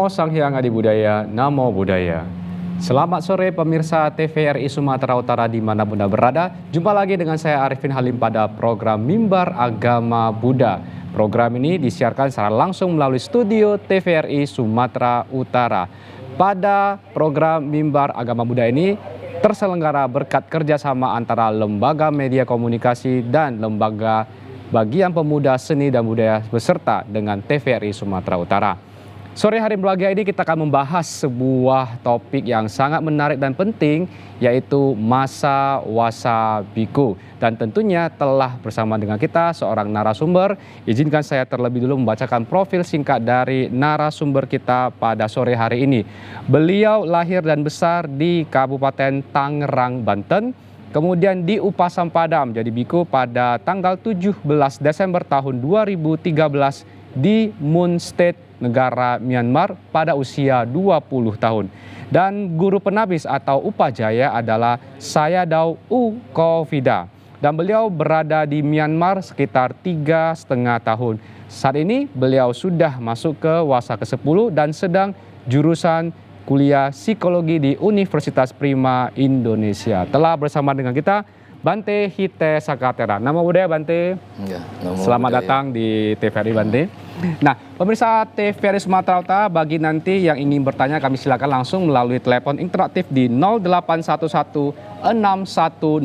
Namo Sang Hyang Adi Budaya, Namo Buddhaya. Selamat sore pemirsa TVRI Sumatera Utara dimanapun Anda berada. Jumpa lagi dengan saya Arifin Halim pada program Mimbar Agama Buddha. Program ini disiarkan secara langsung melalui studio TVRI Sumatera Utara. Pada program Mimbar Agama Buddha ini terselenggara berkat kerjasama antara Lembaga Media Komunikasi dan Lembaga Bagian Pemuda Seni dan Budaya beserta dengan TVRI Sumatera Utara. Sore hari berbahagia ini kita akan membahas sebuah topik yang sangat menarik dan penting, yaitu masa wasa biku. Dan tentunya telah bersama dengan kita seorang narasumber. Izinkan saya terlebih dulu membacakan profil singkat dari narasumber kita pada sore hari ini. Beliau lahir dan besar di Kabupaten Tangerang, Banten. Kemudian di Upasam Padam jadi biku pada tanggal 17 Desember tahun 2013 di Mun State, negara Myanmar pada usia 20 tahun. Dan guru penabis atau upajaya adalah Sayadaw U Kovida. Dan beliau berada di Myanmar sekitar 3,5 tahun. Saat ini beliau sudah masuk ke wasa ke-10 dan sedang jurusan kuliah psikologi di Universitas Prima Indonesia. Telah bersama dengan kita Bante Hite Sakatera. Nama budaya Bante. Ya, selamat datang di TVRI Bante. Nah, pemirsa TVRI Sumatera Utara, bagi nanti yang ingin bertanya kami silakan langsung melalui telepon interaktif di 0811 6100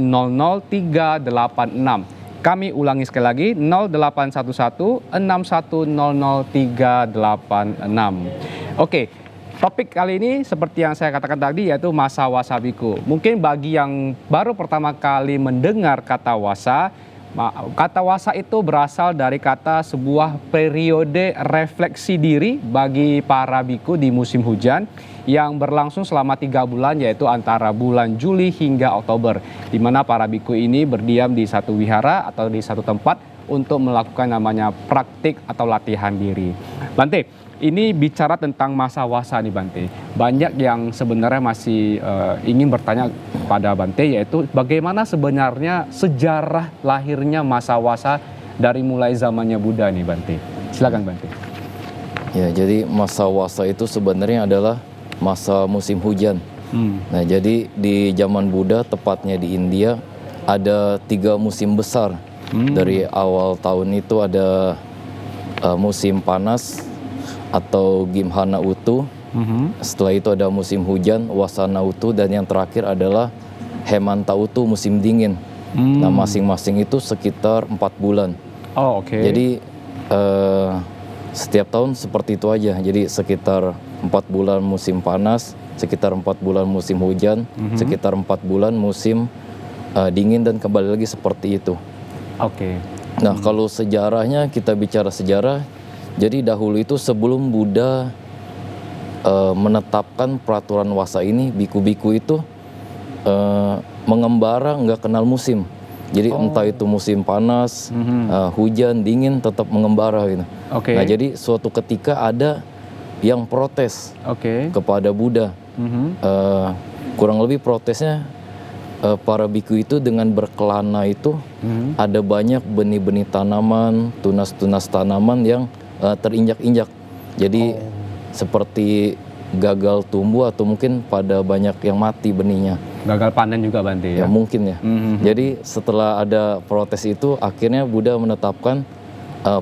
386. Kami ulangi sekali lagi 0811 6100 386. Oke. Topik kali ini seperti yang saya katakan tadi yaitu masa wasa biku. Mungkin bagi yang baru pertama kali mendengar kata wasa itu berasal dari kata sebuah periode refleksi diri bagi para biku di musim hujan yang berlangsung selama 3 bulan, yaitu antara bulan Juli hingga Oktober, di mana para biku ini berdiam di satu wihara atau di satu tempat untuk melakukan namanya praktik atau latihan diri. Bante, ini bicara tentang masa wasa nih Bante. Banyak yang sebenarnya masih ingin bertanya pada Bante, yaitu bagaimana sebenarnya sejarah lahirnya masa wasa dari mulai zamannya Buddha nih Bante. Silakan Bante. Ya, jadi masa wasa itu sebenarnya adalah masa musim hujan. Nah, jadi di zaman Buddha, tepatnya di India, ada 3 musim besar. Dari awal tahun itu ada musim panas atau Gimhana Utu. Setelah itu ada musim hujan, Wasana Utu, dan yang terakhir adalah Hemanta Utu, musim dingin. Nah, masing-masing itu sekitar 4 bulan. Oh, oke. Jadi setiap tahun seperti itu aja. Jadi sekitar 4 bulan musim panas, sekitar 4 bulan musim hujan, sekitar 4 bulan musim dingin, dan kembali lagi seperti itu. Oke. Nah, kalau sejarahnya, kita bicara sejarah, jadi dahulu itu sebelum Buddha menetapkan peraturan wasa ini, biku-biku itu mengembara nggak kenal musim. Jadi entah itu musim panas, hujan, dingin, tetap mengembara gitu. Nah, jadi suatu ketika ada yang protes kepada Buddha. Kurang lebih protesnya, para biku itu dengan berkelana itu ada banyak benih-benih tanaman, tunas-tunas tanaman yang terinjak-injak. Jadi seperti gagal tumbuh atau mungkin pada banyak yang mati benihnya. Gagal panen juga Bante ya? Ya mungkin ya. Jadi setelah ada protes itu, akhirnya Buddha menetapkan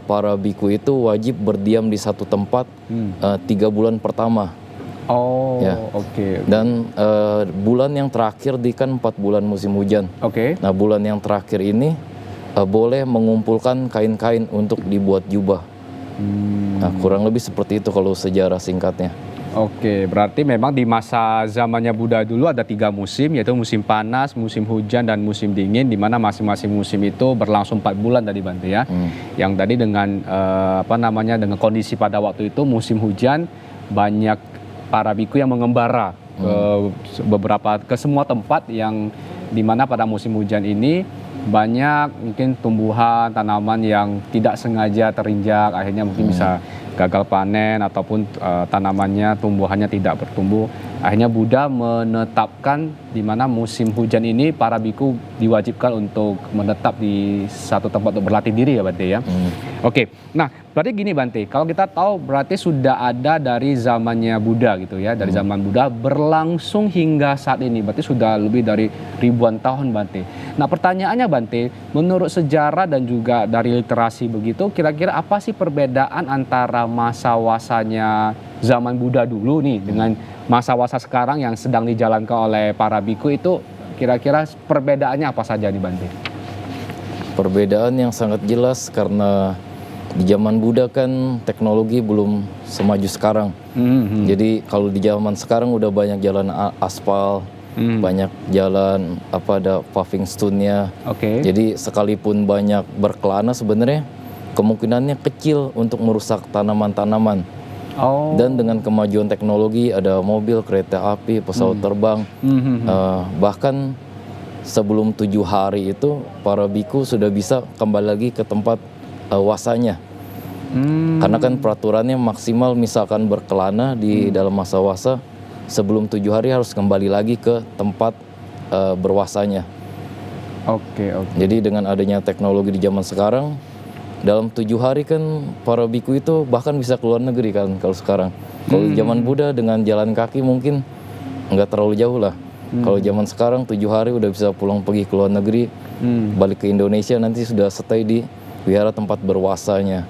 para biku itu wajib berdiam di satu tempat 3 bulan pertama. Oh, ya. Oke. Dan bulan yang terakhir di kan 4 bulan musim hujan. Nah, bulan yang terakhir ini boleh mengumpulkan kain-kain untuk dibuat jubah. Nah, kurang lebih seperti itu kalau sejarah singkatnya. Oke, berarti memang di masa zamannya Buddha dulu ada 3 musim, yaitu musim panas, musim hujan, dan musim dingin, di mana masing-masing musim itu berlangsung 4 bulan tadi Bante ya. Yang tadi dengan dengan kondisi pada waktu itu musim hujan, banyak para biku yang mengembara ke semua tempat yang di mana pada musim hujan ini banyak mungkin tumbuhan, tanaman yang tidak sengaja terinjak, akhirnya mungkin bisa gagal panen ataupun tanamannya, tumbuhannya tidak bertumbuh. Akhirnya Buddha menetapkan di mana musim hujan ini para biku diwajibkan untuk menetap di satu tempat untuk berlatih diri ya Bante ya. Oke, nah berarti gini Bante, kalau kita tahu berarti sudah ada dari zamannya Buddha gitu ya, dari zaman Buddha berlangsung hingga saat ini, berarti sudah lebih dari ribuan tahun Bante. Nah pertanyaannya Bante, menurut sejarah dan juga dari literasi begitu, kira-kira apa sih perbedaan antara masa-wasanya zaman Buddha dulu nih dengan masa-wasa sekarang yang sedang dijalankan oleh para biku itu, kira-kira perbedaannya apa saja nih Bante? Perbedaan yang sangat jelas karena di zaman Buddha kan teknologi belum semaju sekarang. Jadi kalau di zaman sekarang udah banyak jalan aspal, banyak jalan ada paving stone-nya. Jadi sekalipun banyak berkelana sebenarnya kemungkinannya kecil untuk merusak tanaman-tanaman. Dan dengan kemajuan teknologi ada mobil, kereta api, pesawat terbang, bahkan sebelum 7 hari itu para biku sudah bisa kembali lagi ke tempat wasanya. Karena kan peraturannya maksimal misalkan berkelana di dalam masa wasa sebelum 7 hari harus kembali lagi ke tempat berwasanya. Jadi dengan adanya teknologi di zaman sekarang, dalam 7 hari kan para biku itu bahkan bisa keluar negeri kan kalau sekarang. Kalau di zaman Buddha dengan jalan kaki mungkin nggak terlalu jauh lah. Kalau zaman sekarang 7 hari udah bisa pulang pergi ke luar negeri, balik ke Indonesia nanti sudah stay di wihara tempat berwasanya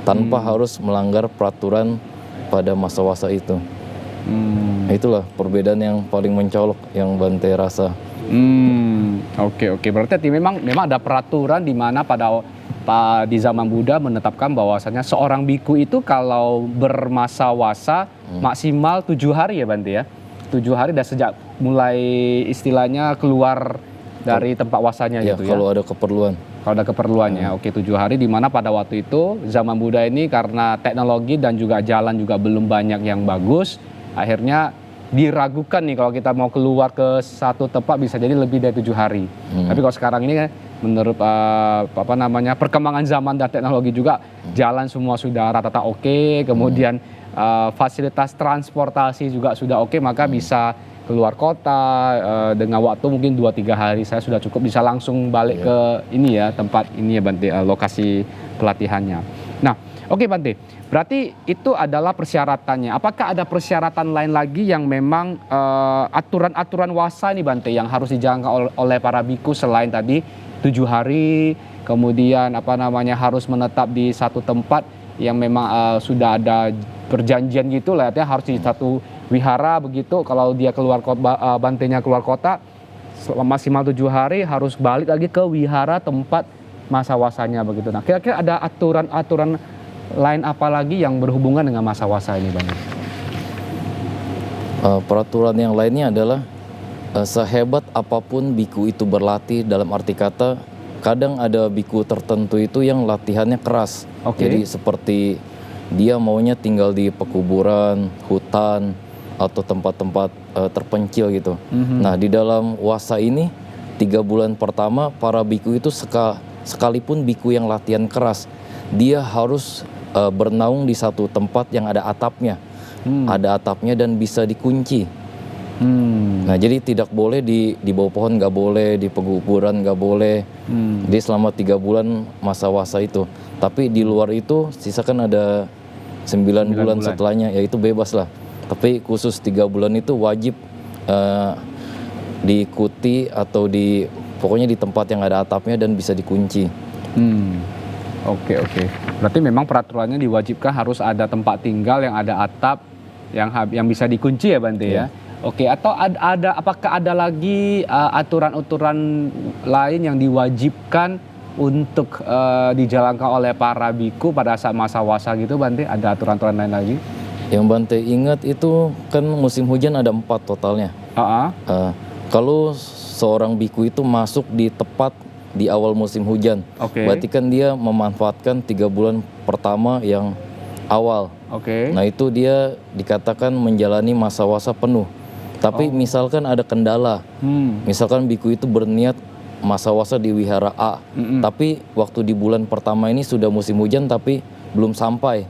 tanpa harus melanggar peraturan pada masa wasa itu. Itulah perbedaan yang paling mencolok yang Bante rasa. Oke, berarti memang ada peraturan di mana di zaman Buddha menetapkan bahwasanya seorang biku itu kalau bermasa wasa maksimal 7 hari ya Bante ya. 7 hari dan sejak mulai istilahnya keluar dari tempat wasanya gitu ya. Kalau ada keperluan. Kalau ada keperluannya. 7 hari di mana pada waktu itu zaman Buddha ini karena teknologi dan juga jalan juga belum banyak yang bagus, akhirnya diragukan nih kalau kita mau keluar ke satu tempat bisa jadi lebih dari 7 hari. Tapi kalau sekarang ini menurut perkembangan zaman dan teknologi juga jalan semua sudah rata-rata oke, kemudian fasilitas transportasi juga sudah oke, maka bisa keluar kota dengan waktu mungkin 2-3 hari saya sudah cukup bisa langsung balik ke ini ya, tempat ini ya Bante, lokasi pelatihannya. Nah, oke Bante, berarti itu adalah persyaratannya. Apakah ada persyaratan lain lagi yang memang aturan-aturan wasa nih Bante yang harus dijalankan oleh para biku selain tadi 7 hari, kemudian harus menetap di satu tempat yang memang sudah ada perjanjian gitu lah ya, harus di satu wihara begitu. Kalau dia keluar kota, Bantenya keluar kota maksimal 7 hari harus balik lagi ke wihara tempat masa wasanya begitu. Nah, kira-kira ada aturan-aturan lain apa lagi yang berhubungan dengan masa wasa ini Bante? Peraturan yang lainnya adalah sehebat apapun biku itu berlatih, dalam arti kata kadang ada biku tertentu itu yang latihannya keras. Jadi seperti dia maunya tinggal di pekuburan, hutan, atau tempat-tempat terpencil gitu. Nah di dalam wasa ini 3 bulan pertama para biku itu sekalipun biku yang latihan keras, dia harus bernaung di satu tempat yang ada atapnya. Ada atapnya dan bisa dikunci. Nah jadi tidak boleh di bawah pohon, nggak boleh di pekuburan, nggak boleh. Jadi selama 3 bulan masa wasa itu. Tapi di luar itu sisakan ada 9 bulan setelahnya, yaitu bebas lah. Tapi khusus 3 bulan itu wajib diikuti atau pokoknya di tempat yang ada atapnya dan bisa dikunci. Oke. Berarti memang peraturannya diwajibkan harus ada tempat tinggal yang ada atap yang bisa dikunci ya Bante ya. Oke, atau apakah ada lagi aturan-aturan lain yang diwajibkan untuk dijalankan oleh para biku pada saat masa wasa gitu Bante? Ada aturan-aturan lain lagi? Yang Bante ingat itu kan musim hujan ada 4 totalnya. Kalau seorang biku itu masuk tepat di awal musim hujan, berarti kan dia memanfaatkan 3 bulan pertama yang awal. Nah itu dia dikatakan menjalani masa wasa penuh. Tapi misalkan ada kendala, misalkan biku itu berniat masa wasa di wihara A, tapi waktu di bulan pertama ini sudah musim hujan tapi belum sampai.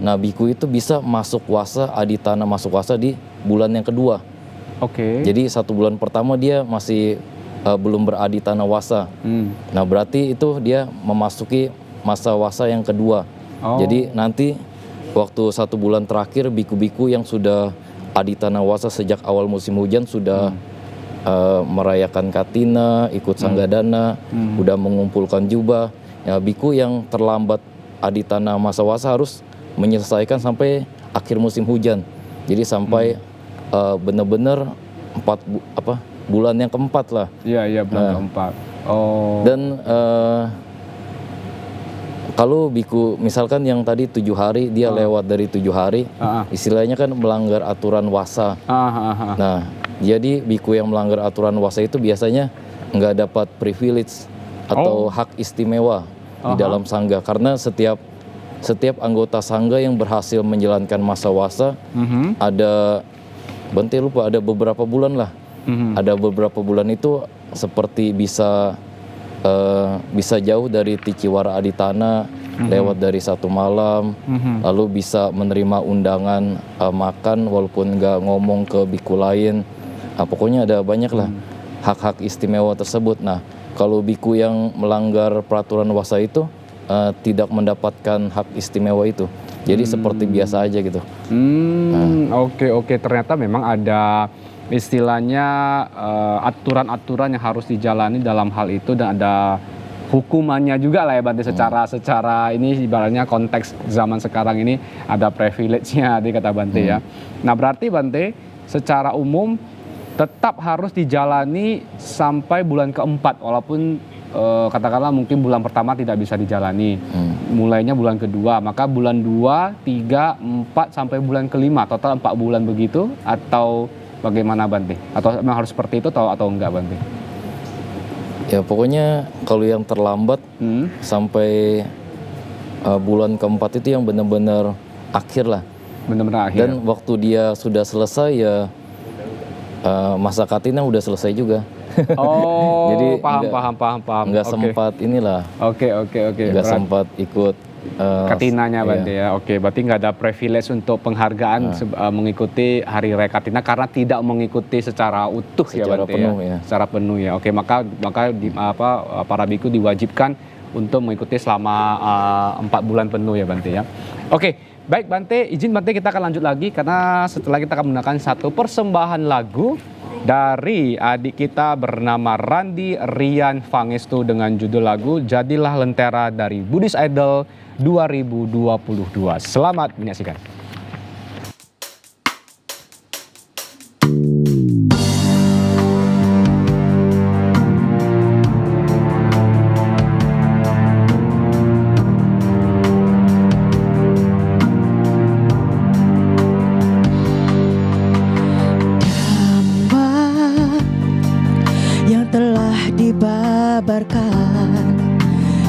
Nah biku itu bisa masuk wasa, aditana masuk wasa di bulan yang kedua. Jadi 1 bulan pertama dia masih belum beraditana wasa. Nah berarti itu dia memasuki masa wasa yang kedua. Jadi nanti waktu 1 bulan terakhir biku-biku yang sudah aditana wasa sejak awal musim hujan sudah merayakan katina, ikut sanggadana, udah mengumpulkan jubah. Ya, biku yang terlambat aditana masa wasa harus menyelesaikan sampai akhir musim hujan. Jadi sampai benar-benar bulan yang keempat lah. Iya, bulan keempat. Dan kalau biku misalkan yang tadi 7 hari dia lewat dari 7 hari, istilahnya kan melanggar aturan wasa. Nah, jadi biku yang melanggar aturan wasa itu biasanya nggak dapat privilege atau hak istimewa di dalam sangga, karena setiap anggota sangga yang berhasil menjalankan masa wasa ada ada beberapa bulan lah. Ada beberapa bulan itu seperti bisa jauh dari Ticiwara Aditana, lewat dari 1 malam, lalu bisa menerima undangan makan walaupun nggak ngomong ke biku lain. Nah, pokoknya ada banyak lah hak-hak istimewa tersebut. Nah, kalau biku yang melanggar peraturan wasa itu tidak mendapatkan hak istimewa itu. Jadi seperti biasa aja gitu. Oke. Ternyata memang ada istilahnya aturan-aturan yang harus dijalani dalam hal itu, dan ada hukumannya juga lah ya Bante, secara ini ibaratnya konteks zaman sekarang ini ada privilege-nya tadi kata Bante ya. Nah, berarti Bante secara umum tetap harus dijalani sampai bulan keempat, walaupun katakanlah mungkin bulan pertama tidak bisa dijalani, mulainya bulan kedua, maka bulan 2, 3, 4 sampai bulan kelima, total 4 bulan begitu, atau bagaimana Bante? Atau memang harus seperti itu atau enggak Bante? Ya pokoknya kalau yang terlambat sampai bulan keempat itu yang benar-benar akhir lah. Benar-benar akhir. Dan waktu dia sudah selesai ya masa katina udah selesai juga. Jadi paham. Nggak sempat inilah. Oke. Nggak sempat ikut katinanya Bante ya. Oke, berarti nggak ada privilege untuk penghargaan mengikuti hari raya katina karena tidak mengikuti secara utuh ya Bante ya. Secara penuh ya. Oke, maka para biku diwajibkan untuk mengikuti selama 4 bulan penuh ya Bante ya. Oke, baik Bante, izin Bante kita akan lanjut lagi karena setelah kita akan menggunakan satu persembahan lagu dari adik kita bernama Randi Rian Fangestu dengan judul lagu Jadilah Lentera dari Buddhist Idol 2022. Selamat menyaksikan.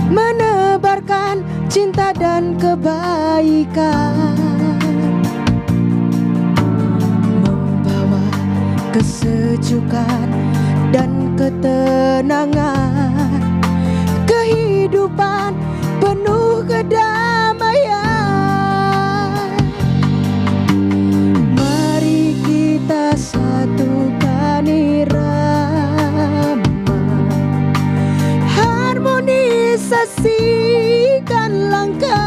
Menebarkan cinta dan kebaikan, membawa kesejukan dan ketenangan, kehidupan penuh kedamaian. Mari kita satukan irama, harmonisasikan langkah,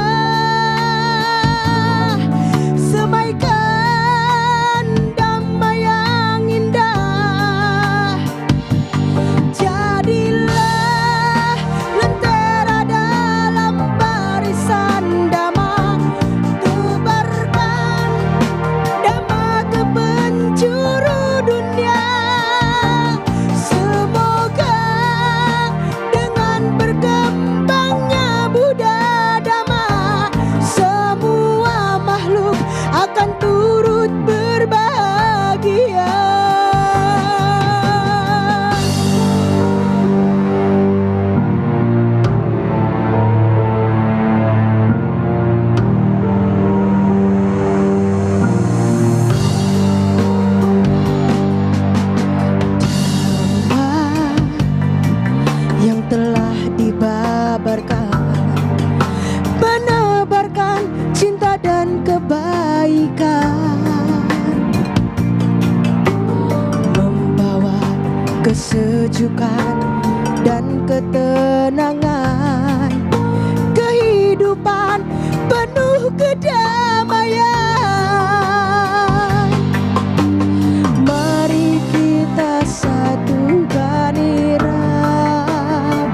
semaikan damai yang indah. Jadilah lentera dalam barisan dhamma, tebarkan dhamma ke penjuru dunia. Semoga dengan berkembangnya Buddha Dhamma, semua makhluk akan turut berbahagia. Yang telah dibabarkan, menebarkan cinta dan kebaikan, membawa kesejukan dan ketenangan, kehidupan kehidupan penuh kedamaian. Mari kita satukan irama,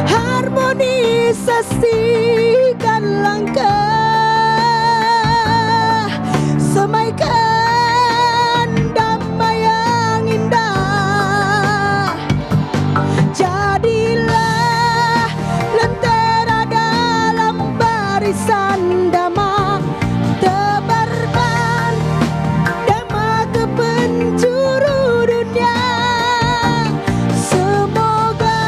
harmonisasikan langkah, semaikan damai yang indah. Jadilah lentera dalam barisan dama, tebarkan dama ke penjuru dunia. Semoga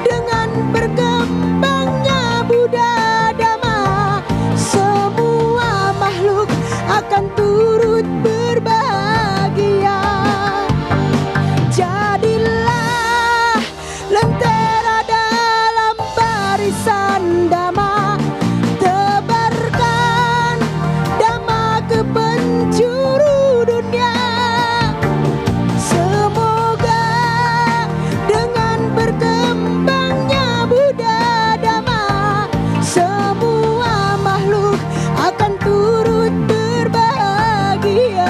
dengan berkembangnya Buddha Dhamma, semua makhluk akan turut berbahagia. Jadilah lentera dalam barisan dhamma, tebarkan dhamma ke penjuru dunia. Semoga dengan berkembangnya Buddha Dhamma, semua makhluk akan turut berbahagia.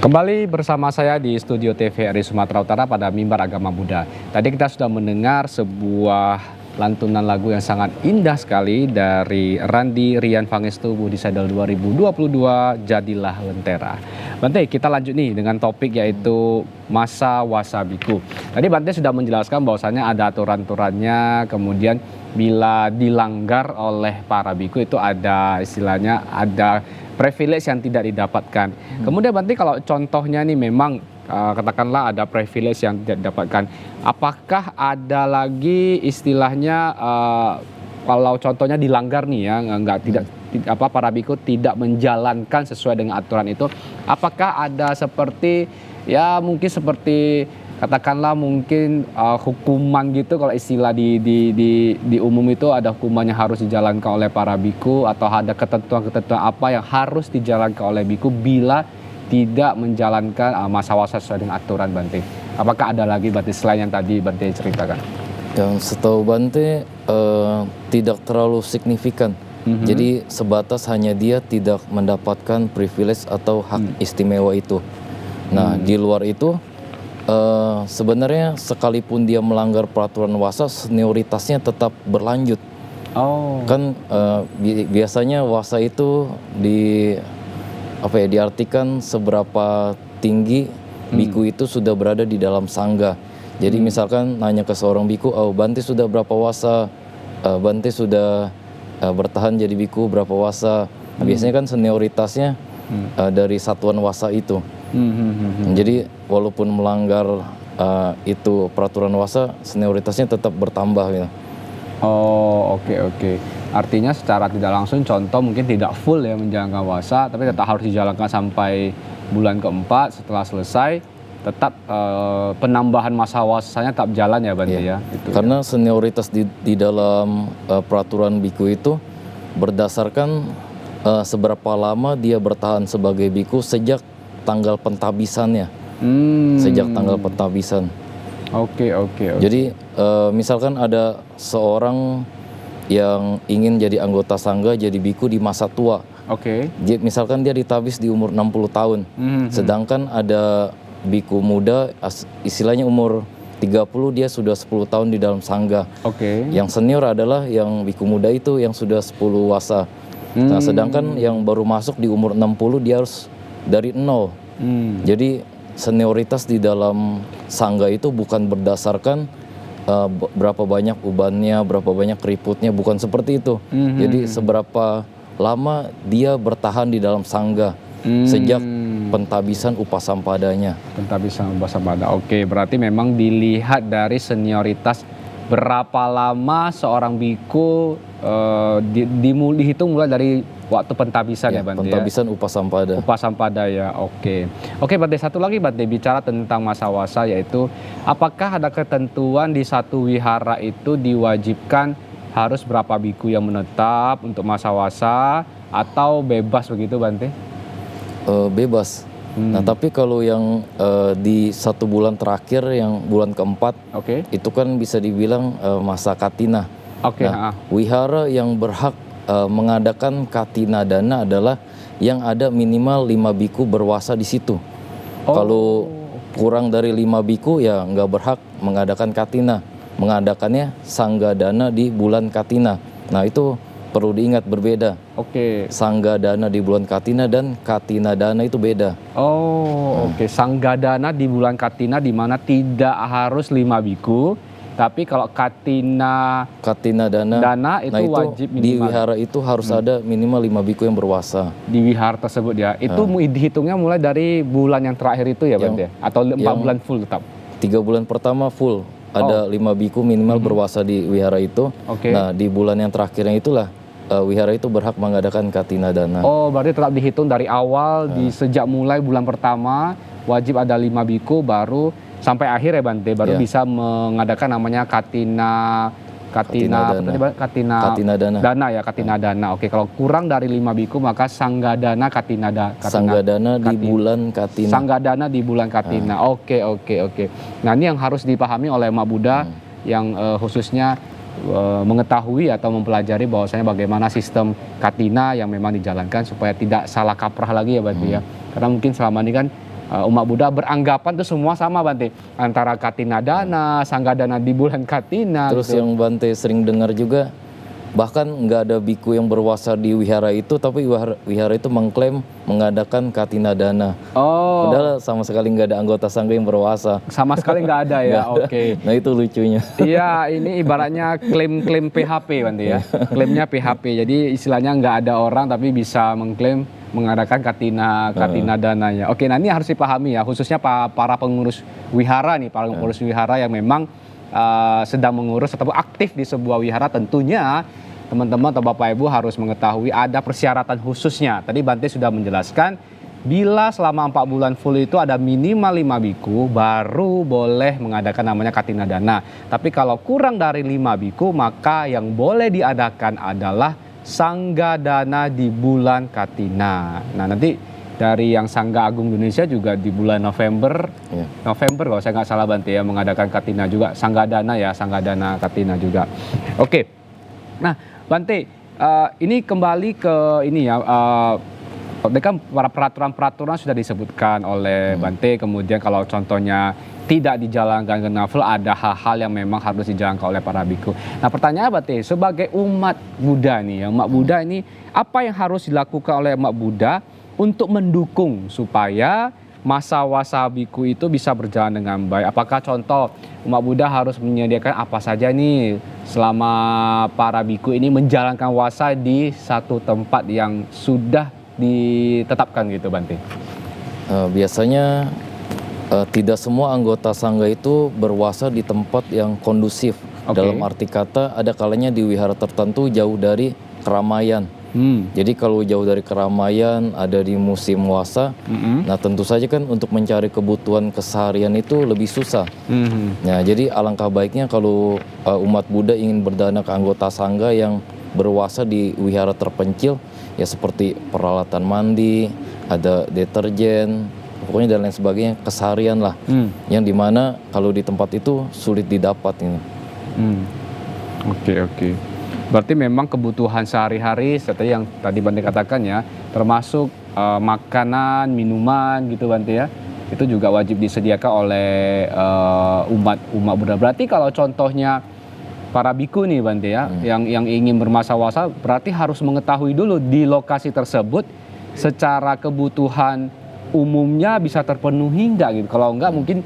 Kembali bersama saya di studio TVRI Sumatera Utara pada Mimbar Agama Buddha. Tadi kita sudah mendengar sebuah lantunan lagu yang sangat indah sekali dari Randi Rian Pangestu Budi Sedel 2022, Jadilah Lentera. Bante, kita lanjut nih dengan topik yaitu masa wasa biku. Tadi Bante sudah menjelaskan bahwasannya ada aturan-aturannya, kemudian bila dilanggar oleh para biku itu ada istilahnya ada privilege yang tidak didapatkan. Kemudian Bante, kalau contohnya nih memang katakanlah ada privilege yang tidak didapatkan, apakah ada lagi istilahnya kalau contohnya dilanggar nih ya, para biku tidak menjalankan sesuai dengan aturan itu, apakah ada seperti ya mungkin seperti katakanlah mungkin hukuman gitu, kalau istilah di umum itu ada hukuman yang harus dijalankan oleh para biku, atau ada ketentuan-ketentuan apa yang harus dijalankan oleh biku bila tidak menjalankan masa wasa sesuai dengan aturan, Bante? Apakah ada lagi Bante selain yang tadi Bante ceritakan? Yang setahu Bante tidak terlalu signifikan. Jadi sebatas hanya dia tidak mendapatkan privilege atau hak istimewa itu. Nah, di luar itu sebenarnya sekalipun dia melanggar peraturan wasa, senioritasnya tetap berlanjut. Kan biasanya wasa itu diartikan seberapa tinggi biku itu sudah berada di dalam sangga. Jadi misalkan nanya ke seorang biku, Bante sudah berapa wasa, Bante sudah bertahan jadi biku berapa wasa. Nah, biasanya kan senioritasnya dari satuan wasa itu. Jadi walaupun melanggar itu peraturan wasa, senioritasnya tetap bertambah gitu. Oke. Artinya secara tidak langsung, contoh mungkin tidak full ya menjalankan wasa, tapi tetap harus dijalankan sampai bulan keempat. Setelah selesai tetap penambahan masa wasanya tetap jalan ya Bante ya. Itu karena ya. Senioritas di dalam peraturan biku itu berdasarkan seberapa lama dia bertahan sebagai biku sejak tanggal pentabisannya. Sejak tanggal pentabisan. Oke. Jadi misalkan ada seorang yang ingin jadi anggota sangga, jadi biku di masa tua. Misalkan dia ditabis di umur 60 tahun. Sedangkan ada biku muda, istilahnya umur 30, dia sudah 10 tahun di dalam sangga. Yang senior adalah yang biku muda itu yang sudah 10 wasa. Nah, sedangkan yang baru masuk di umur 60 dia harus dari 0. Jadi senioritas di dalam sangga itu bukan berdasarkan berapa banyak ubannya, berapa banyak keriputnya, bukan seperti itu. Jadi seberapa lama dia bertahan di dalam sangga sejak pentabisan upasampadanya. Pentabisan upasampada. Oke, berarti memang dilihat dari senioritas, berapa lama seorang biku dihitung mulai dari waktu pentabisan ya Bante ya? Pentabisan upasampada. Upasampada ya, oke. Oke Bante, satu lagi Bante, bicara tentang masa wasa, yaitu apakah ada ketentuan di satu wihara itu diwajibkan harus berapa biku yang menetap untuk masa wasa atau bebas begitu Bante? Bebas. Nah tapi kalau yang di 1 bulan terakhir, yang bulan keempat, itu kan bisa dibilang masa katina. Nah, wihara yang berhak mengadakan katina dana adalah yang ada minimal 5 biku berwasa di situ. Kalau kurang dari 5 biku ya nggak berhak mengadakan katina. Mengadakannya sangga dana di bulan katina. Nah itu perlu diingat, berbeda. Sangga dana di bulan katina dan katina dana itu beda. Sangga dana di bulan katina di mana tidak harus 5 biku, tapi kalau katina dana itu, itu wajib minimal. Di wihara itu harus ada minimal 5 biku yang berwasa. Di wihara tersebut ya. Itu dihitungnya mulai dari bulan yang terakhir itu ya Bante? Atau 4 bulan full tetap? 3 bulan pertama full. Ada 5 biku minimal berwasa di wihara itu. Nah di bulan yang terakhirnya itulah wihara itu berhak mengadakan katina dana. Berarti tetap dihitung dari awal, sejak mulai bulan pertama wajib ada 5 biku, baru sampai akhir ya Bante, baru bisa mengadakan namanya katina dana ya, katina dana. Kalau kurang dari 5 biku maka sangga dana katina di bulan katina. Sangga dana di bulan katina. Oke. Nah ini yang harus dipahami oleh Umat Buddha yang khususnya mengetahui atau mempelajari bahwasanya bagaimana sistem katina yang memang dijalankan supaya tidak salah kaprah lagi ya Bante ya. Karena mungkin selama ini kan umat Buddha beranggapan tuh semua sama Bante, antara katina dana, sangga dana di bulan katina. Terus yang Bante sering dengar juga, bahkan nggak ada biku yang berwasa di wihara itu, tapi wihara itu mengklaim mengadakan katina dana. Padahal sama sekali nggak ada anggota sangga yang berwasa. Sama sekali nggak ada ya. Nah itu lucunya. Iya, ini ibaratnya klaim PHP Bante ya. Klaimnya PHP. Jadi istilahnya nggak ada orang tapi bisa mengklaim mengadakan katina dananya. Nah ini harus dipahami ya, khususnya para pengurus wihara nih, para pengurus wihara yang memang sedang mengurus atau aktif di sebuah wihara, tentunya teman-teman atau Bapak Ibu harus mengetahui ada persyaratan khususnya. Tadi Bante sudah menjelaskan, bila selama 4 bulan full itu ada minimal 5 biku, baru boleh mengadakan namanya katina dana. Tapi kalau kurang dari 5 biku, maka yang boleh diadakan adalah sangga dana di bulan katina. Nah nanti dari yang Sangga Agung Indonesia juga di bulan November kalau saya nggak salah Bante ya, mengadakan katina juga, sangga dana ya, sangga dana katina juga. Nah Bante, ini kembali ke ini ya, kan para peraturan sudah disebutkan oleh Bante, kemudian kalau contohnya tidak dijalankan ke nafil, ada hal-hal yang memang harus dijalankan oleh para biku. Nah pertanyaan Bante, sebagai umat Buddha nih ya, umat Buddha ini apa yang harus dilakukan oleh umat Buddha untuk mendukung supaya masa wasa biku itu bisa berjalan dengan baik? Apakah contoh umat Buddha harus menyediakan apa saja nih selama para biku ini menjalankan wasa di satu tempat yang sudah ditetapkan gitu Bante? Biasanya tidak semua anggota sangga itu berwasa di tempat yang kondusif. Dalam arti kata, ada kalanya di wihara tertentu jauh dari keramaian. Jadi kalau jauh dari keramaian, ada di musim wasa, nah tentu saja kan untuk mencari kebutuhan keseharian itu lebih susah. Nah jadi alangkah baiknya kalau umat Buddha ingin berdana ke anggota sangga yang berwasa di wihara terpencil, ya seperti peralatan mandi, ada deterjen, pokoknya dan lain sebagainya, keseharian lah, yang dimana kalau di tempat itu sulit didapat ini. Oke. Berarti memang kebutuhan sehari-hari seperti yang tadi Bante katakan ya, termasuk makanan, minuman gitu Bante ya, itu juga wajib disediakan oleh umat Buddha. Berarti kalau contohnya para biku nih Bante ya, yang ingin bermasa wasa, berarti harus mengetahui dulu di lokasi tersebut secara kebutuhan umumnya bisa terpenuhi enggak gitu. Kalau enggak mungkin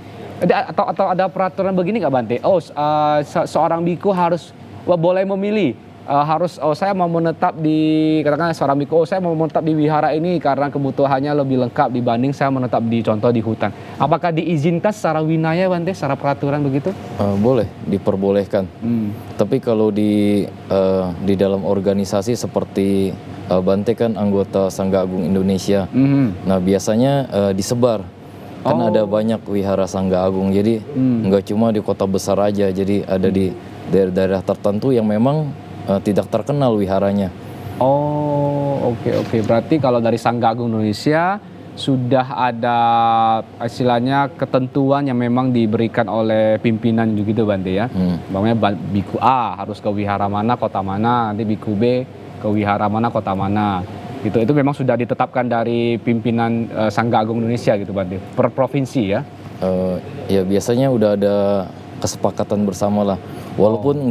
atau ada peraturan begini nggak Bante? Seorang biku harus boleh memilih, saya mau menetap di, katakan seorang biku, saya mau menetap di wihara ini karena kebutuhannya lebih lengkap dibanding saya menetap di contoh di hutan. Apakah diizinkan secara winaya Bante, secara peraturan begitu? Boleh, diperbolehkan. Tapi kalau di dalam organisasi seperti Bante kan anggota Sangga Agung Indonesia. Nah biasanya disebar. Kan ada banyak wihara Sangga Agung, jadi nggak cuma di kota besar aja, jadi ada di daerah-daerah tertentu yang memang tidak terkenal wiharanya. Oh, oke. Berarti kalau dari Sangga Agung Indonesia sudah ada istilahnya ketentuan yang memang diberikan oleh pimpinan gitu Bante ya. Umpamanya biku A harus ke wihara mana, kota mana, nanti biku B ke wihara mana, kota mana. Gitu. Itu memang sudah ditetapkan dari pimpinan Sangga Agung Indonesia gitu Bante, per provinsi ya. Ya biasanya udah ada kesepakatan bersama lah. Walaupun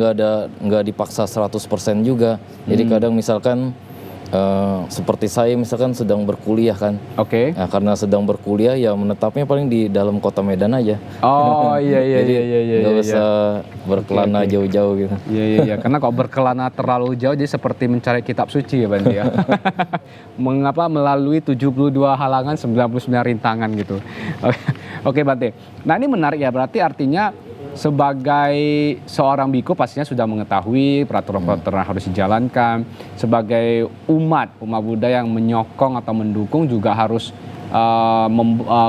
nggak dipaksa 100% juga. Jadi kadang misalkan seperti saya misalkan sedang berkuliah kan. Nah, karena sedang berkuliah ya menetapnya paling di dalam kota Medan aja. Oh iya. Jadi nggak usah berkelana jauh-jauh gitu. Iya. Karena kalau berkelana terlalu jauh jadi seperti mencari kitab suci ya Bante ya. Mengapa melalui 72 halangan 99 rintangan gitu. Oke Bante. Nah ini menarik ya, berarti artinya sebagai seorang biku pastinya sudah mengetahui peraturan-peraturan yang harus dijalankan. Sebagai umat Buddha yang menyokong atau mendukung juga harus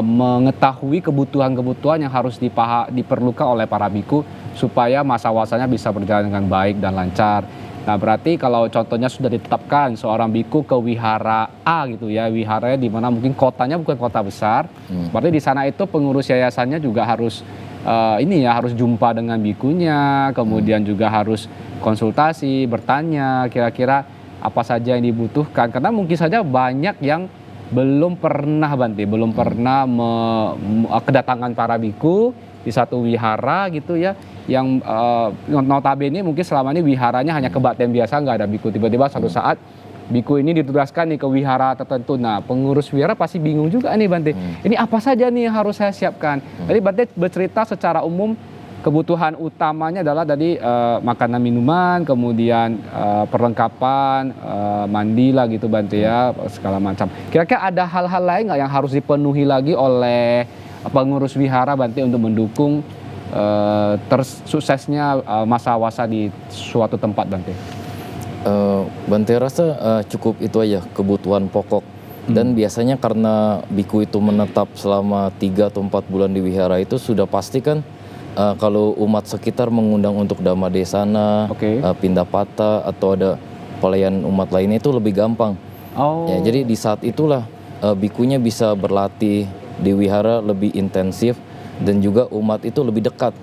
mengetahui kebutuhan-kebutuhan yang harus diperlukan oleh para biku supaya masa-wasanya bisa berjalan dengan baik dan lancar. Nah berarti kalau contohnya sudah ditetapkan seorang biku ke wihara A gitu ya, wiharanya di mana mungkin kotanya bukan kota besar, berarti di sana itu pengurus yayasannya juga harus harus jumpa dengan bikunya, kemudian juga harus konsultasi, bertanya kira-kira apa saja yang dibutuhkan. Karena mungkin saja banyak yang belum pernah Bante, belum pernah kedatangan para biku di satu wihara gitu ya, yang notabene mungkin selama ini wiharanya hanya kebaktian biasa, nggak ada biku. Tiba-tiba suatu saat biku ini ditugaskan nih ke wihara tertentu. Nah, pengurus wihara pasti bingung juga nih Bante. Ini apa saja nih yang harus saya siapkan? Tadi Bante bercerita secara umum kebutuhan utamanya adalah tadi makanan minuman, kemudian perlengkapan, mandi lah gitu Bante ya, segala macam. Kira-kira ada hal-hal lain nggak yang harus dipenuhi lagi oleh pengurus wihara Bante untuk mendukung tersuksesnya masa wasa di suatu tempat Bante? Bante rasa cukup itu aja kebutuhan pokok. Dan biasanya karena biku itu menetap selama 3 atau 4 bulan di wihara itu sudah pasti kan kalau umat sekitar mengundang untuk dhamma desana, pindah patah atau ada pelayanan umat lainnya itu lebih gampang. Ya, jadi di saat itulah bikunya bisa berlatih di wihara lebih intensif dan juga umat itu lebih dekat.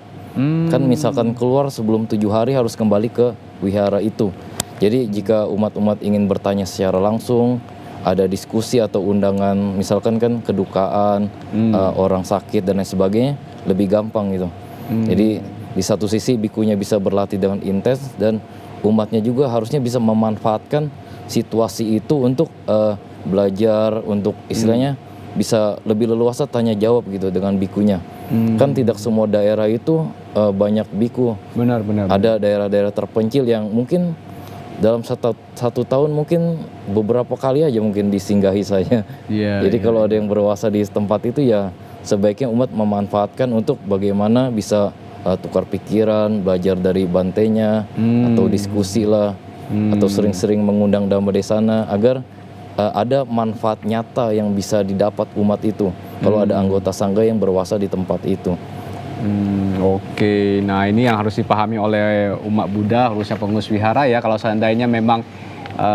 Kan misalkan keluar sebelum 7 hari harus kembali ke wihara itu. Jadi jika umat-umat ingin bertanya secara langsung, ada diskusi atau undangan, misalkan kan kedukaan, orang sakit dan lain sebagainya, lebih gampang gitu. Jadi di satu sisi bikunya bisa berlatih dengan intens dan umatnya juga harusnya bisa memanfaatkan situasi itu untuk belajar, untuk istilahnya bisa lebih leluasa tanya jawab gitu dengan bikunya. Kan tidak semua daerah itu banyak biku. Benar. Ada daerah-daerah terpencil yang mungkin dalam satu tahun mungkin beberapa kali aja mungkin disinggahi saja. Jadi kalau ada yang berwasa di tempat itu ya sebaiknya umat memanfaatkan untuk bagaimana bisa tukar pikiran, belajar dari bantenya, atau diskusi lah, atau sering-sering mengundang dhamma desana agar ada manfaat nyata yang bisa didapat umat itu kalau ada anggota sangga yang berwasa di tempat itu. Oke, nah ini yang harus dipahami oleh umat Buddha, khususnya pengurus wihara ya. Kalau seandainya memang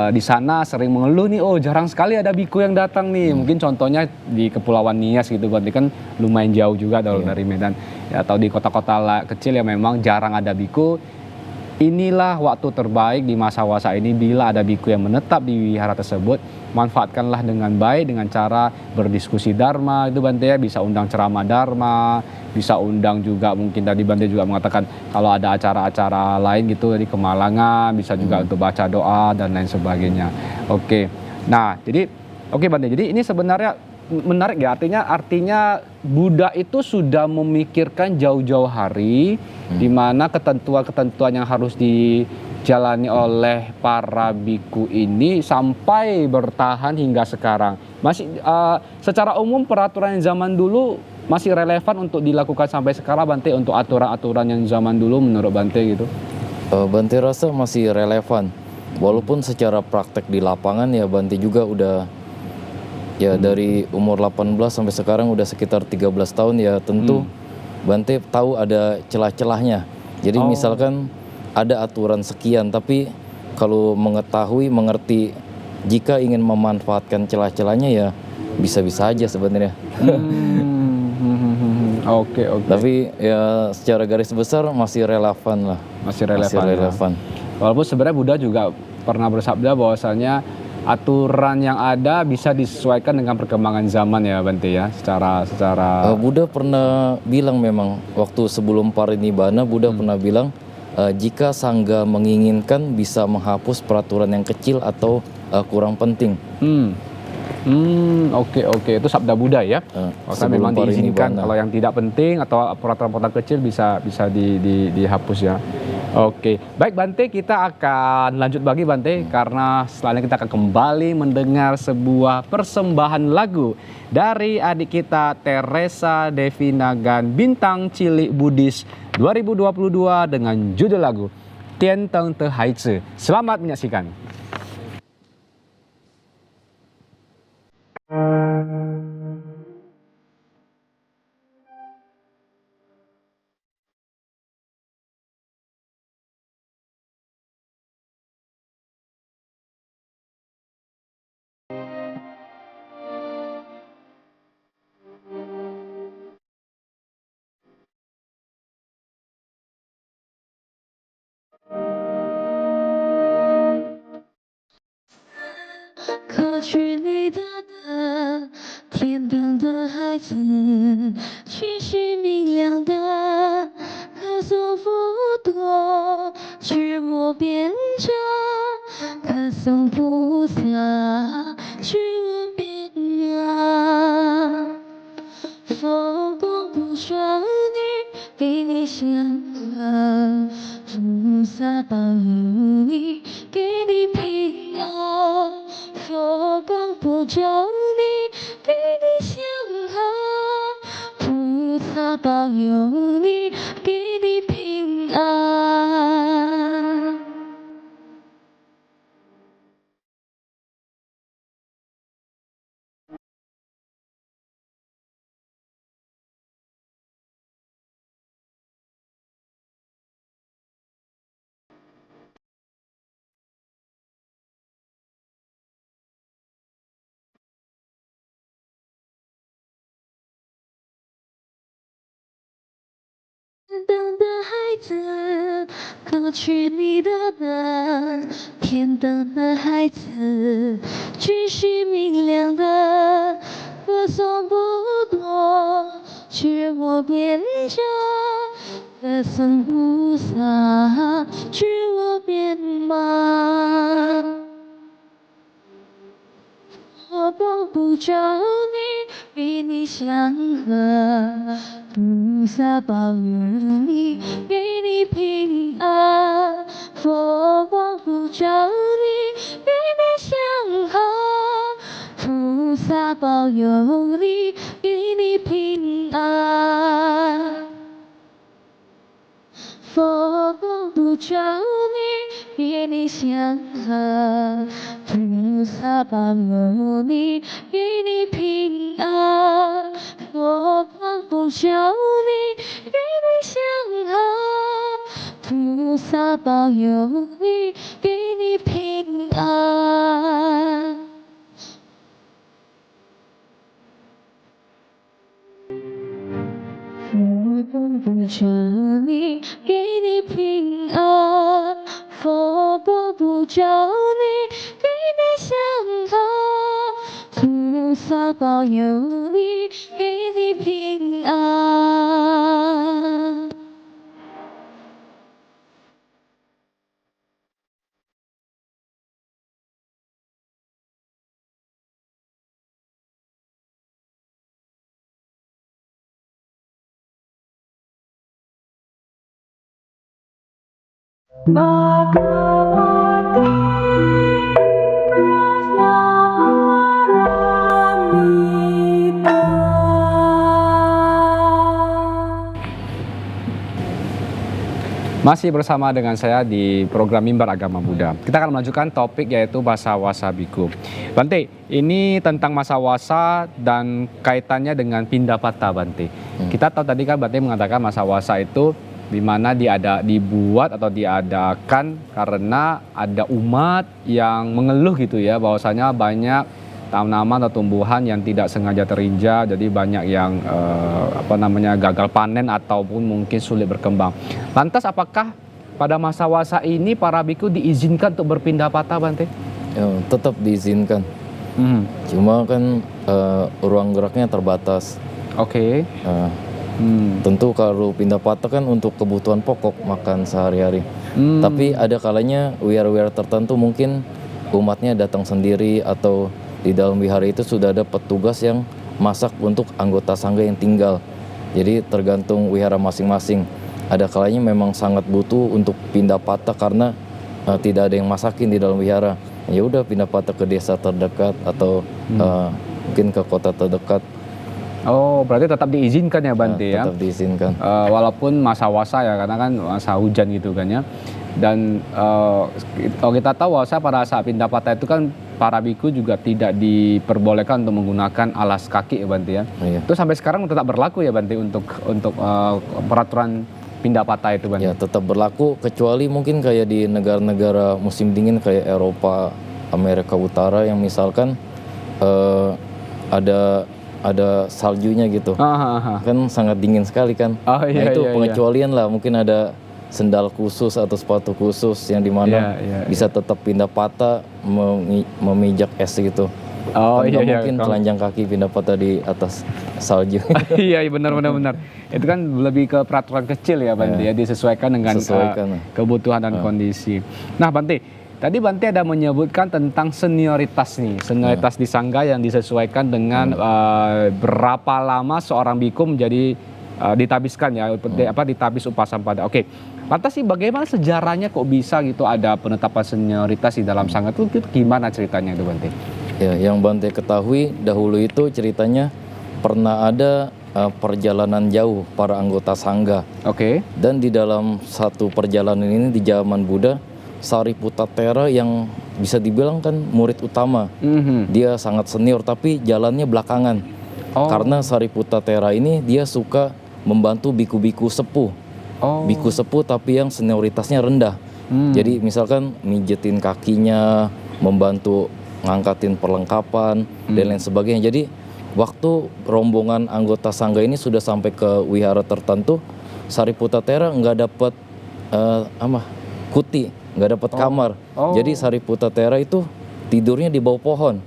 di sana sering mengeluh nih, oh jarang sekali ada biku yang datang nih. Mungkin contohnya di Kepulauan Nias gitu, berarti kan lumayan jauh juga dari Medan. Ya, atau di kota-kota kecil yang memang jarang ada biku. Inilah waktu terbaik di masa wasa ini bila ada biku yang menetap di wihara tersebut, manfaatkanlah dengan baik dengan cara berdiskusi dharma itu Bante ya, bisa undang ceramah dharma, bisa undang juga mungkin tadi Bante juga mengatakan kalau ada acara-acara lain gitu di Kemalangan, bisa juga untuk baca doa dan lain sebagainya. Oke. Nah, jadi Bante, jadi ini sebenarnya menarik ya, artinya Buddha itu sudah memikirkan jauh-jauh hari di mana ketentuan-ketentuan yang harus dijalani oleh para biku ini sampai bertahan hingga sekarang. Masih secara umum peraturan yang zaman dulu masih relevan untuk dilakukan sampai sekarang Bante, untuk aturan-aturan yang zaman dulu menurut Bante gitu? Bante rasa masih relevan. Walaupun secara praktek di lapangan ya Bante juga udah ya dari umur 18 sampai sekarang udah sekitar 13 tahun ya tentu Bante tahu ada celah-celahnya. Jadi misalkan ada aturan sekian, tapi kalau mengetahui, mengerti jika ingin memanfaatkan celah-celahnya ya bisa-bisa aja sebenarnya. Oke. Tapi ya secara garis besar masih relevan lah. Masih relevan. Walaupun sebenarnya Buddha juga pernah bersabda bahwasanya aturan yang ada bisa disesuaikan dengan perkembangan zaman ya Bante ya, secara Buddha pernah bilang memang waktu sebelum parinibbana Buddha pernah bilang jika sangga menginginkan bisa menghapus peraturan yang kecil atau kurang penting. Oke. Itu sabda Buddha ya. Kalau memang diizinkan, kalau yang tidak penting atau peraturan-peraturan kecil bisa dihapus ya. Oke, baik Bante, kita akan lanjut lagi Bante karena selanjutnya kita akan kembali mendengar sebuah persembahan lagu dari adik kita Teresa Devinagan Bintang Cilik Buddhis 2022 dengan judul lagu Tian Teng Te Hai Zi. Selamat menyaksikan.歌曲里的天灯的孩子，气息明亮的，可颂不多，去我变者，可颂菩萨，去我变啊，佛光普照你，给你香啊，菩萨保佑你，给你平安。佛光普照你，给你香啊，菩萨保佑你，给你平安。天灯的孩子，歌曲里的天灯的孩子，气息明亮的，歌颂不多，却我变者，可颂菩萨，去我变马。佛光普照你，给你祥和，菩萨保佑你，给你平安。佛光普照你，给你祥和，菩萨保佑你，给你平安。佛光普照你，给你祥和，菩萨保佑你，给你平安。佛光普照你，给你祥和，菩萨保佑你，给你平安。佛光普照你，给你平安。佛光普照你，给你祥和，菩萨保佑你，给你平安。Masih bersama dengan saya di program Mimbar Agama Buddha. Kita akan melanjutkan topik yaitu Masa Wasa Biku. Bante, ini tentang masa wasa dan kaitannya dengan pindah patah, Bante. Kita tahu tadi kan Bante mengatakan masa wasa itu di mana dibuat atau diadakan karena ada umat yang mengeluh gitu ya, bahwasanya banyak tanaman atau tumbuhan yang tidak sengaja terinjak, jadi banyak yang gagal panen ataupun mungkin sulit berkembang. Lantas apakah pada masa wasa ini para biku diizinkan untuk berpindah patah, Bante? Ya, tetap diizinkan. Cuma kan ruang geraknya terbatas. Oke. Tentu kalau pindah patah kan untuk kebutuhan pokok makan sehari-hari. Tapi ada kalanya wihara-wihara tertentu mungkin umatnya datang sendiri atau di dalam wihara itu sudah ada petugas yang masak untuk anggota sangga yang tinggal. Jadi tergantung wihara masing-masing. Ada kalanya memang sangat butuh untuk pindah patah karena tidak ada yang masakin di dalam wihara. Ya udah pindah patah ke desa terdekat atau mungkin ke kota terdekat. Oh, berarti tetap diizinkan ya, Bante ya? Tetap diizinkan. Walaupun masa wasa ya, karena kan masa hujan gitu kan ya. Dan kalau kita tahu bahwa pada saat pindah patah itu kan para biku juga tidak diperbolehkan untuk menggunakan alas kaki ya, Bante ya. Iya. Itu sampai sekarang tetap berlaku ya, Bante, untuk peraturan pindah patah itu, Bante? Ya, tetap berlaku kecuali mungkin kayak di negara-negara musim dingin kayak Eropa, Amerika Utara yang misalkan ada saljunya gitu. Kan sangat dingin sekali kan. Nah itu pengecualian lah, mungkin ada sendal khusus atau sepatu khusus yang dimana bisa tetap pindah patah memijak es gitu. Mungkin telanjang kaki pindah patah di atas salju. Iya, benar. Itu kan lebih ke peraturan kecil ya, Bante ya, disesuaikan dengan kebutuhan dan kondisi. Nah, Bante, tadi Bante ada menyebutkan tentang senioritas nih, senioritas di sangga yang disesuaikan dengan berapa lama seorang biku menjadi ditabiskan ya, ditabis upasampada. Oke. Lantas sih bagaimana sejarahnya kok bisa gitu ada penetapan senioritas di dalam sangga itu gimana ceritanya itu, Bante? Ya, yang Bante ketahui dahulu itu ceritanya pernah ada perjalanan jauh para anggota sangga. Oke. Dan di dalam satu perjalanan ini di zaman Buddha, Sariputta yang bisa dibilang kan murid utama. Dia sangat senior tapi jalannya belakangan. Karena Sariputta ini dia suka membantu biku-biku sepuh. Biku sepuh tapi yang senioritasnya rendah. Jadi misalkan mijetin kakinya, membantu ngangkatin perlengkapan dan lain sebagainya. Jadi waktu rombongan anggota sangga ini sudah sampai ke wihara tertentu, Sariputta nggak dapat kuti, nggak dapat kamar. Jadi Sariputta itu tidurnya di bawah pohon.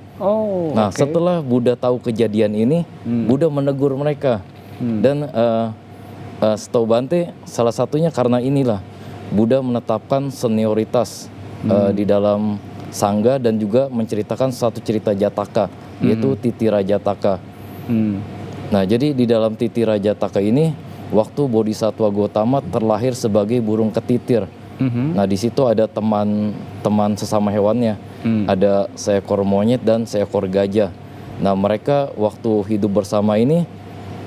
Nah, setelah Buddha tahu kejadian ini, Buddha menegur mereka. Dan setahu Bante, salah satunya karena inilah Buddha menetapkan senioritas di dalam sangga dan juga menceritakan satu cerita Jataka, yaitu Titira Jataka. Nah, jadi di dalam Titira Jataka ini, waktu Bodhisattva Gautama terlahir sebagai burung ketitir. Nah, di situ ada teman sesama hewannya, ada seekor monyet dan seekor gajah. Nah, mereka waktu hidup bersama ini,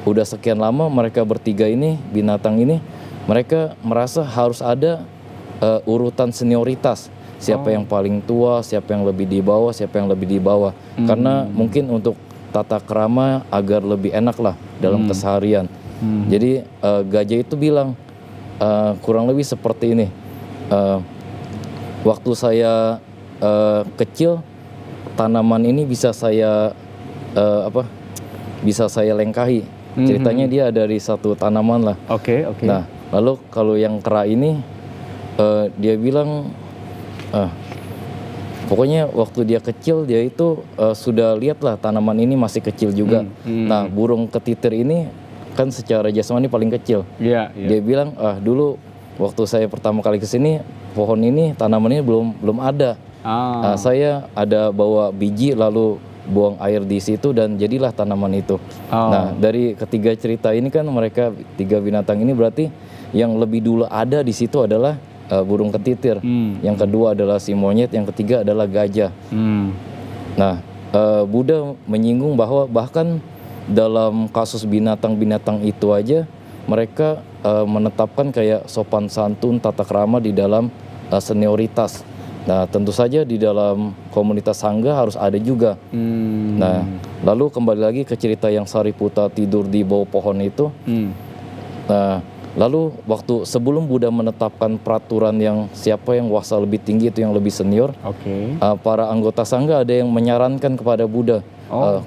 udah sekian lama mereka bertiga ini, binatang ini, mereka merasa harus ada urutan senioritas. Siapa yang paling tua, siapa yang lebih di bawah, siapa yang lebih di bawah. Karena mungkin untuk tata krama agar lebih enak lah dalam keseharian. Jadi gajah itu bilang kurang lebih seperti ini. Waktu saya kecil, tanaman ini bisa saya lengkahi. Ceritanya dia dari satu tanaman lah. Oke. Nah, lalu kalau yang kera ini, dia bilang, pokoknya waktu dia kecil dia itu sudah lihat lah tanaman ini masih kecil juga. Nah, burung ketitir ini kan secara jasmani paling kecil. Dia bilang, dulu waktu saya pertama kali kesini, pohon ini, tanaman ini belum ada. Saya ada bawa biji lalu buang air di situ dan jadilah tanaman itu. Nah, dari ketiga cerita ini kan mereka tiga binatang ini berarti yang lebih dulu ada di situ adalah burung ketitir. Yang kedua adalah si monyet, yang ketiga adalah gajah. Nah, Buddha menyinggung bahwa bahkan dalam kasus binatang-binatang itu aja mereka menetapkan kayak sopan santun, tata krama di dalam senioritas. Nah, tentu saja di dalam komunitas sangga harus ada juga. Nah, lalu kembali lagi ke cerita yang Sariputa tidur di bawah pohon itu. Nah, lalu waktu sebelum Buddha menetapkan peraturan yang siapa yang wasa lebih tinggi itu yang lebih senior, para anggota sangga ada yang menyarankan kepada Buddha,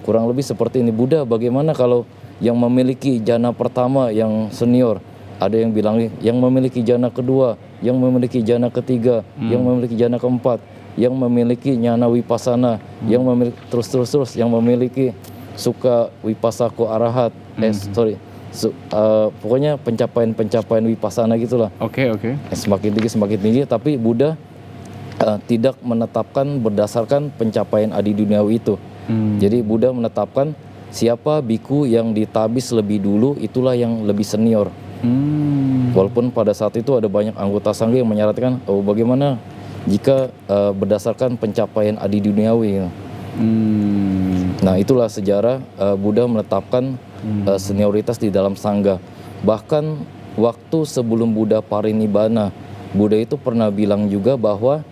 kurang lebih seperti ini, Buddha, bagaimana kalau yang memiliki jana pertama yang senior, ada yang bilang yang memiliki jana kedua, yang memiliki jana ketiga, yang memiliki jana keempat, yang memiliki jana wipasana, yang memiliki terus yang memiliki suka wipasako arahat, pokoknya pencapaian wipasana gitulah. Semakin tinggi, tapi Buddha tidak menetapkan berdasarkan pencapaian adi duniawi itu. Jadi Buddha menetapkan siapa biku yang ditabis lebih dulu itulah yang lebih senior. Walaupun pada saat itu ada banyak anggota sangga yang menyarankan, bagaimana jika berdasarkan pencapaian adi duniawi. Nah, itulah sejarah Buddha menetapkan senioritas di dalam sangga. Bahkan waktu sebelum Buddha parinibbana, Buddha itu pernah bilang juga bahwa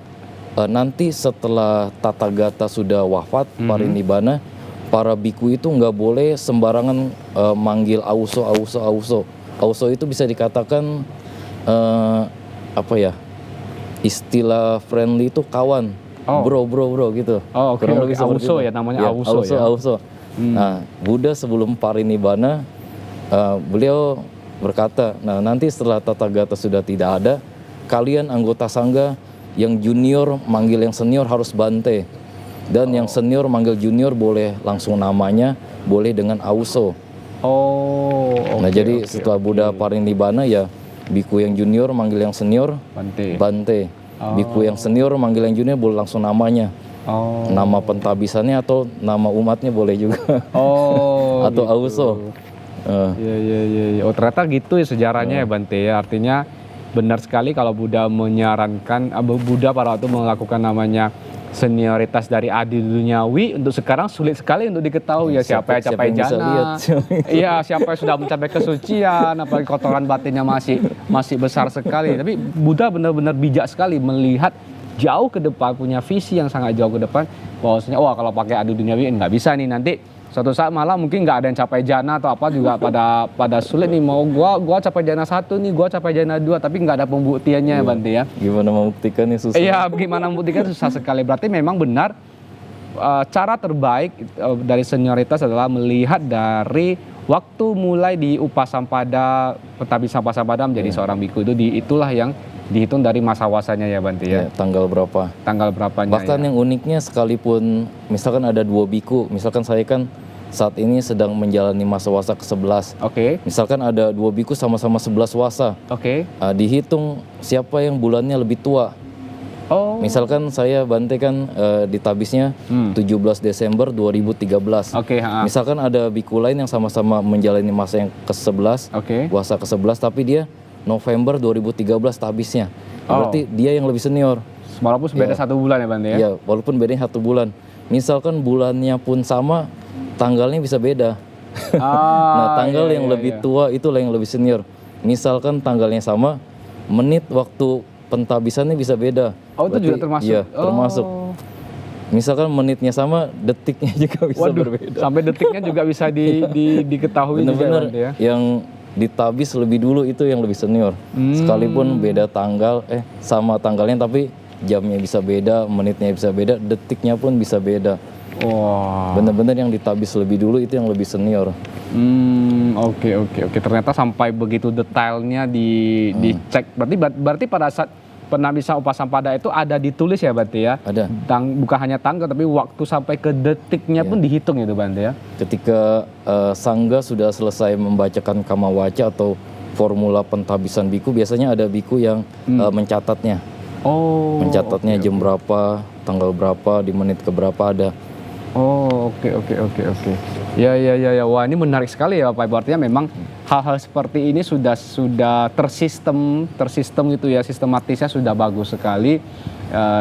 nanti setelah Tathagata sudah wafat parinibbana, para biku itu nggak boleh sembarangan manggil auso. Auso itu bisa dikatakan istilah friendly itu kawan, bro gitu. Auso ya namanya, auso. Nah, Buddha sebelum parinibbana beliau berkata, nah nanti setelah Tathagata sudah tidak ada, kalian anggota sangga yang junior manggil yang senior harus bante, dan yang senior manggil junior boleh langsung namanya, boleh dengan auso. Nah, jadi setelah Buddha parinibbana ya biku yang junior manggil yang senior bante. Biku yang senior manggil yang junior boleh langsung namanya. Nama pentabisannya atau nama umatnya boleh juga. Atau gitu. Auso. Iya. Ternyata gitu ya sejarahnya ya Bante ya. Artinya benar sekali kalau Buddha menyarankan, Buddha pada waktu melakukan namanya senioritas dari adi duniawi, untuk sekarang sulit sekali untuk diketahui ya siapa yang capai jana. Iya, siapa yang sudah mencapai kesucian, apalagi kotoran batinnya masih besar sekali. Tapi Buddha benar-benar bijak sekali melihat jauh ke depan, punya visi yang sangat jauh ke depan, bahwasanya kalau pakai adi duniawi nggak bisa nih, nanti suatu saat malah mungkin nggak ada yang capai jana atau apa juga pada sulit nih, mau gua capai jana 1 nih, gua capai jana 2, tapi nggak ada pembuktiannya ya Bante ya. Gimana membuktikannya susah. Iya, gimana membuktikan susah sekali. Berarti memang benar cara terbaik dari senioritas adalah melihat dari waktu mulai di Upasampada, Petabisan Upasampada menjadi seorang biku itulah yang dihitung dari masa wasanya ya Bante ya. Tanggal berapanya. Bahkan yang uniknya, sekalipun misalkan ada 2 biku, misalkan saya kan saat ini sedang menjalani masa wasa ke-11. Misalkan ada 2 biku sama-sama 11 wasa. Dihitung siapa yang bulannya lebih tua. Misalkan saya Bante kan ditabisnya 17 Desember 2013. Misalkan ada biku lain yang sama-sama menjalani masa yang ke-11, wasa ke-11, tapi dia November 2013 tabisnya. Berarti dia yang lebih senior. Walaupun beda 1 bulan ya Bante ya? Iya, walaupun bedanya 1 bulan. Misalkan bulannya pun sama, tanggalnya bisa beda. Nah, tanggal yang lebih tua itulah yang lebih senior. Misalkan tanggalnya sama, menit waktu pentabisannya bisa beda. Itu juga termasuk? Iya, termasuk. Misalkan menitnya sama, detiknya juga bisa berbeda. Sampai detiknya juga bisa diketahui. Benar-benar ya. Yang ditabis lebih dulu itu yang lebih senior. Sekalipun beda tanggal, sama tanggalnya tapi jamnya bisa beda, menitnya bisa beda, detiknya pun bisa beda. Benar-benar yang ditabis lebih dulu itu yang lebih senior. Oke. Ternyata sampai begitu detailnya dicek. Berarti pada saat penabisan Upasampada itu ada ditulis ya Bante ya? Ada. Bukan hanya tanggal tapi waktu sampai ke detiknya pun dihitung itu Bante ya? Ketika sangga sudah selesai membacakan kama waca atau formula pentabisan biku, biasanya ada biku yang mencatatnya. Mencatatnya jam berapa, tanggal berapa, di menit ke berapa ada. Oke. Ya. Wah, ini menarik sekali ya Pak. Artinya memang hal-hal seperti ini sudah tersistem gitu ya, sistematisnya sudah bagus sekali.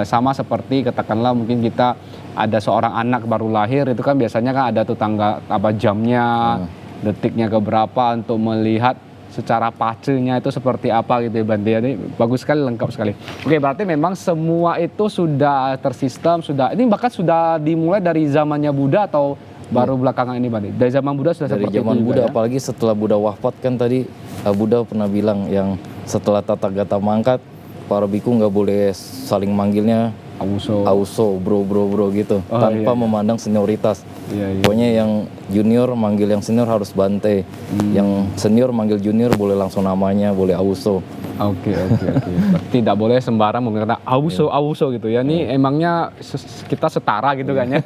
Sama seperti katakanlah mungkin kita ada seorang anak baru lahir, itu kan biasanya kan ada tuh tanggal jamnya, detiknya ke berapa untuk melihat secara pacenya itu seperti apa gitu ya Bante. Ini bagus sekali, lengkap sekali. Oke, berarti memang semua itu sudah tersistem, ini bahkan sudah dimulai dari zamannya Buddha atau baru belakangan ini Bante? Dari zaman Buddha sudah Dari seperti zaman itu Buddha, juga, ya? apalagi setelah Buddha wafat kan tadi Buddha pernah bilang yang setelah Tathagata mangkat, para biku nggak boleh saling manggilnya Auso, bro gitu, tanpa memandang senioritas. Pokoknya yang junior manggil yang senior harus Bante, yang senior manggil junior boleh langsung namanya, boleh Auso. Oke. Tidak boleh sembarang menggunakan auso gitu ya. Ini emangnya kita setara gitu kan ya.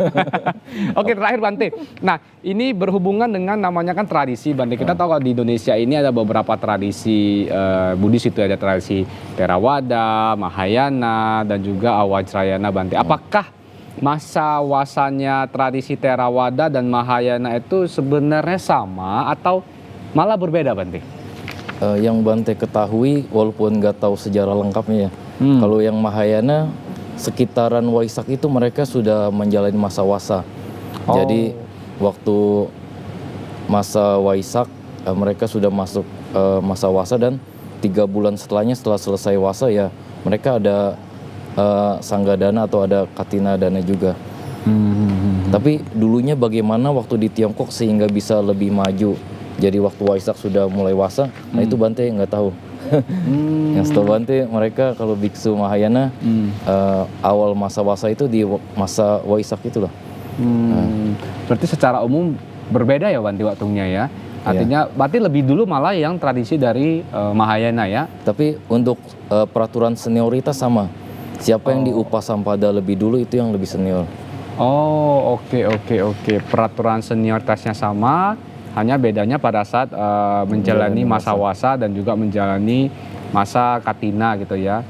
Oke, terakhir Bante. Nah, ini berhubungan dengan namanya kan tradisi Bante. Kita tahu kalau di Indonesia ini ada beberapa tradisi Buddhis, itu ada tradisi Theravada, Mahayana, dan juga Awajrayana Bante. Apakah masa wasanya tradisi Theravada dan Mahayana itu sebenarnya sama atau malah berbeda Bante? Yang Bante ketahui, walaupun nggak tahu sejarah lengkapnya ya, kalau yang Mahayana sekitaran Waisak itu mereka sudah menjalani masa wasa. Jadi waktu masa Waisak mereka sudah masuk masa wasa, dan 3 bulan setelahnya, setelah selesai wasa ya mereka ada Sanggadana atau ada Katinadana juga. Tapi dulunya bagaimana waktu di Tiongkok sehingga bisa lebih maju? Jadi waktu Waisak sudah mulai wasa, nah itu Bante nggak tahu. Yang setahu Bante, mereka kalau biksu Mahayana awal masa wasa itu di masa Waisak itu loh. Berarti secara umum berbeda ya Bante waktunya ya. Artinya berarti lebih dulu malah yang tradisi dari Mahayana ya. Tapi untuk peraturan senioritas sama. Siapa yang di Upasampada lebih dulu itu yang lebih senior. Oke. Peraturan senioritasnya sama, hanya bedanya pada saat menjalani masa wasa dan juga menjalani masa katina gitu ya.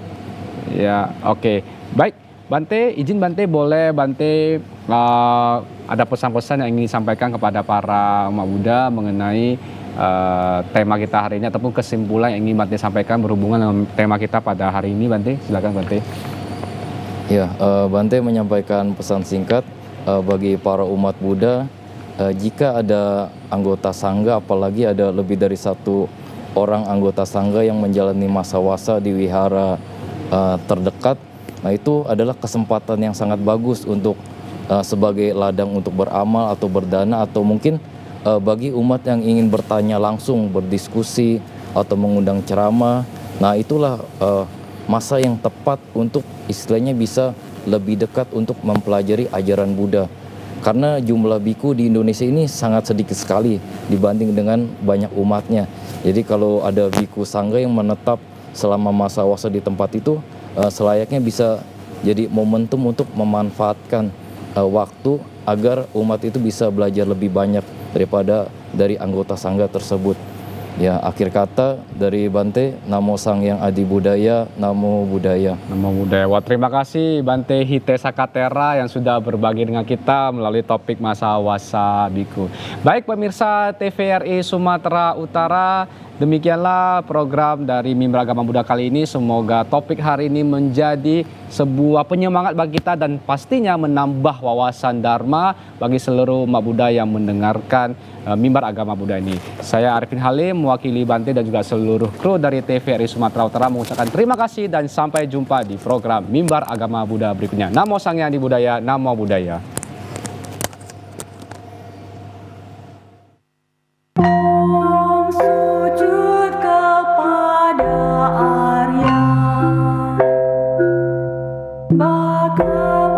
Ya, oke. Baik, Bante, izin Bante boleh Bante ada pesan-pesan yang ingin disampaikan kepada para umat Buddha mengenai tema kita hari ini, ataupun kesimpulan yang ingin Bante sampaikan berhubungan dengan tema kita pada hari ini Bante. Silakan Bante. Ya, Bante menyampaikan pesan singkat bagi para umat Buddha. Jika ada anggota sangga, apalagi ada lebih dari 1 orang anggota sangga yang menjalani masa wasa di wihara terdekat, nah itu adalah kesempatan yang sangat bagus untuk sebagai ladang untuk beramal atau berdana, atau mungkin bagi umat yang ingin bertanya langsung, berdiskusi atau mengundang ceramah. Nah itulah masa yang tepat untuk istilahnya bisa lebih dekat untuk mempelajari ajaran Buddha. Karena jumlah biku di Indonesia ini sangat sedikit sekali dibanding dengan banyak umatnya. Jadi kalau ada biku sangga yang menetap selama masa wasa di tempat itu, selayaknya bisa jadi momentum untuk memanfaatkan waktu agar umat itu bisa belajar lebih banyak daripada dari anggota sangga tersebut. Ya, akhir kata dari Bante, Namo Sang Yang Adi Budaya, Namo Buddhaya. Namo Buddhaya. Wah, terima kasih Bante Hite Sakatera yang sudah berbagi dengan kita melalui topik masa wasa biku. Baik pemirsa TVRI Sumatera Utara, demikianlah program dari Mimbar Agama Buddha kali ini. Semoga topik hari ini menjadi sebuah penyemangat bagi kita dan pastinya menambah wawasan Dharma bagi seluruh umat Buddha yang mendengarkan Mimbar Agama Buddha ini. Saya Arifin Halim mewakili Bante dan juga seluruh kru dari TVRI Sumatera Utara mengucapkan terima kasih dan sampai jumpa di program Mimbar Agama Buddha berikutnya. Namo Sang Yang Adi Budaya, Namo Buddhaya. Sujud kepada Arya Bhagavan.